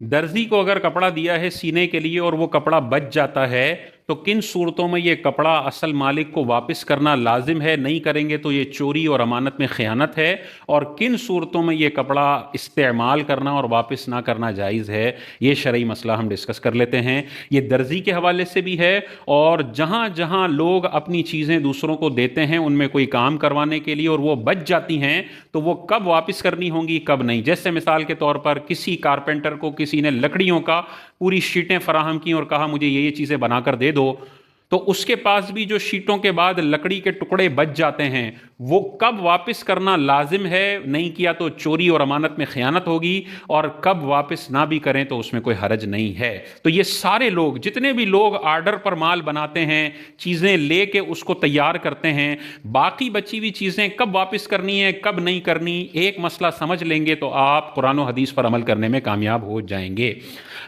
दर्जी को अगर कपड़ा दिया है सीने के लिए और वो कपड़ा बच जाता है तो किन सूरतों में ये कपड़ा असल मालिक को वापस करना लाजिम है, नहीं करेंगे तो ये चोरी और अमानत में ख़यानत है, और किन सूरतों में ये कपड़ा इस्तेमाल करना और वापस ना करना जायज़ है, ये शरई मसला हम डिस्कस कर लेते हैं। ये दर्जी के हवाले से भी है, और जहाँ जहाँ लोग अपनी चीज़ें दूसरों को देते हैं उनमें कोई काम करवाने के लिए और वो बच जाती हैं तो वो कब वापस करनी होंगी कब नहीं। जैसे मिसाल के तौर पर किसी कारपेंटर को किसी ने लकड़ियों का पूरी शीटें फराहम की और कहा मुझे ये चीज़ें बनाकर दे दो, तो उसके पास भी जो शीटों के बाद लकड़ी के टुकड़े बच जाते हैं वो कब वापस करना लाजिम है, नहीं किया तो चोरी और अमानत में खयानत होगी, और कब वापस ना भी करें तो उसमें कोई हरज नहीं है। तो ये सारे लोग, जितने भी लोग आर्डर पर माल बनाते हैं, चीज़ें लेके उसको तैयार करते हैं, बाकी बची हुई चीज़ें कब वापस करनी है कब नहीं करनी, एक मसला समझ लेंगे तो आप कुरान और हदीस पर अमल करने में कामयाब हो जाएंगे।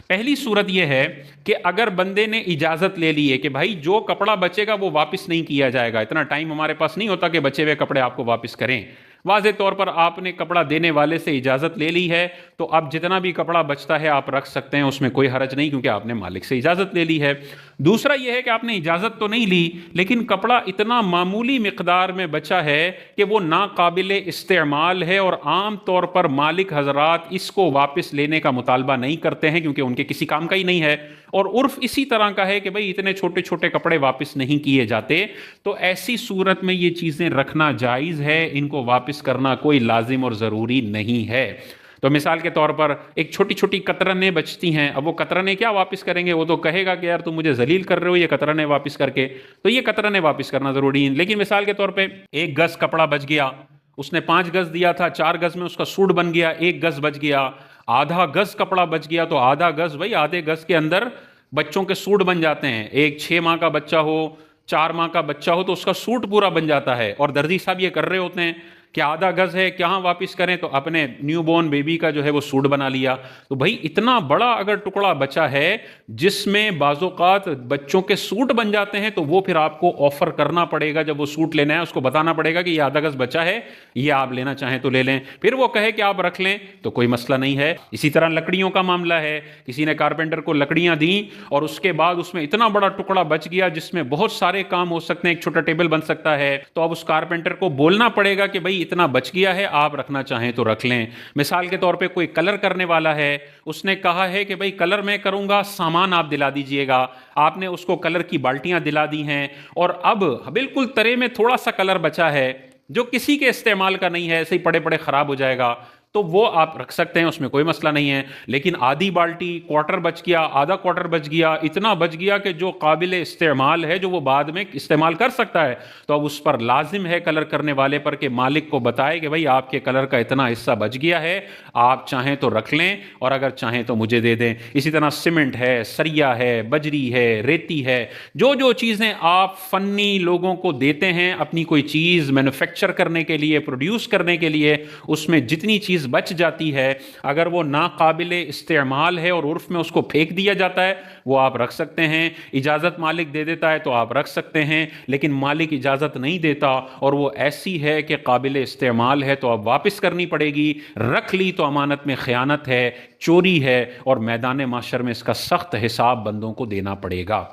पहली सूरत यह है कि अगर बंदे ने इजाज़त ले ली है कि भाई जो कपड़ा बचेगा वो वापस नहीं किया जाएगा, इतना टाइम हमारे पास नहीं होता कि बचे हुए कपड़े आपको वापस करें, वाज़े तौर पर आपने कपड़ा देने वाले से इजाज़त ले ली है, तो अब जितना भी कपड़ा बचता है आप रख सकते हैं, उसमें कोई हरज नहीं, क्योंकि आपने मालिक से इजाज़त ले ली है। दूसरा यह है कि आपने इजाज़त तो नहीं ली लेकिन कपड़ा इतना मामूली मिकदार में बचा है कि वो नाकाबिले इस्तेमाल है, और आम तौर पर मालिक हजरात इसको वापस लेने का मुतालबा नहीं करते हैं क्योंकि उनके किसी काम का ही नहीं है, और उर्फ इसी तरह का है कि भाई इतने छोटे छोटे कपड़े वापस नहीं किए जाते। तो ऐसी सूरत में ये चीज़ें रखना जायज़ है, इनको वापस करना कोई लाजिम और ज़रूरी नहीं है। तो मिसाल के तौर पर एक छोटी छोटी कतरनें बचती हैं, अब वो कतरनें क्या वापस करेंगे, वो तो कहेगा कि यार तुम मुझे जलील कर रहे हो ये कतरनें वापस करके, तो ये कतरनें वापस करना ज़रूरी है। लेकिन मिसाल के तौर पर 1 गज़ कपड़ा बच गया, उसने 5 गज़ दिया था, 4 गज़ में उसका सूट बन गया, 1 गज़ बच गया, आधा गज़ कपड़ा बच गया, तो आधा गज़, भाई आधे गज़ के अंदर बच्चों के सूट बन जाते हैं। एक 6 माह का बच्चा हो, 4 माह का बच्चा हो तो उसका सूट पूरा बन जाता है, और दर्जी साहब ये कर रहे होते हैं कि आधा गज है कहाँ वापस करें, तो अपने न्यू बॉर्न बेबी का जो है वो सूट बना लिया। तो भाई इतना बड़ा अगर टुकड़ा बचा है जिसमें बाज़ोकात बच्चों के सूट बन जाते हैं, तो वो फिर आपको ऑफर करना पड़ेगा, जब वो सूट लेना है उसको बताना पड़ेगा कि ये आधा गज बचा है, ये आप लेना चाहें तो ले लें, फिर वो कहे कि आप रख लें तो कोई मसला नहीं है। इसी तरह लकड़ियों का मामला है, किसी ने कारपेंटर को लकड़ियां दी और उसके बाद उसमें इतना बड़ा टुकड़ा बच गया जिसमें बहुत सारे काम हो सकते हैं, एक छोटा टेबल बन सकता है, तो अब उस कारपेंटर को बोलना पड़ेगा कि भाई इतना बच गया है, आप रखना चाहें तो रख लें। मिसाल के तौर पे कोई कलर करने वाला है, उसने कहा है कि भाई कलर मैं करूंगा, सामान आप दिला दीजिएगा, आपने उसको कलर की बाल्टियां दिला दी हैं, और अब बिल्कुल तरे में थोड़ा सा कलर बचा है जो किसी के इस्तेमाल का नहीं है, ऐसे ही पड़े पड़े खराब हो जाएगा, तो वो आप रख सकते हैं, उसमें कोई मसला नहीं है। लेकिन आधी बाल्टी, क्वार्टर बच गया, आधा क्वार्टर बच गया, इतना बच गया कि जो काबिल इस्तेमाल है, जो वो बाद में इस्तेमाल कर सकता है, तो अब उस पर लाजिम है कलर करने वाले पर कि मालिक को बताए कि भाई आपके कलर का इतना हिस्सा बच गया है, आप चाहें तो रख लें और अगर चाहें तो मुझे दे दें। इसी तरह सीमेंट है, सरिया है, बजरी है, रेती है, जो जो चीज़ें आप फन्नी लोगों को देते हैं अपनी कोई चीज़ मैन्युफैक्चर करने के लिए, प्रोड्यूस करने के लिए, उसमें जितनी चीज़ बच जाती है, अगर वो नाकाबिले इस्तेमाल है और उर्फ में उसको फेंक दिया जाता है, वो आप रख सकते हैं। इजाज़त मालिक दे देता है तो आप रख सकते हैं, लेकिन मालिक इजाज़त नहीं देता और वो ऐसी है कि काबिले इस्तेमाल है, तो अब वापस करनी पड़ेगी। रख ली तो अमानत में खयानत है, चोरी है, और मैदान माशर में इसका सख्त हिसाब बंदों को देना पड़ेगा।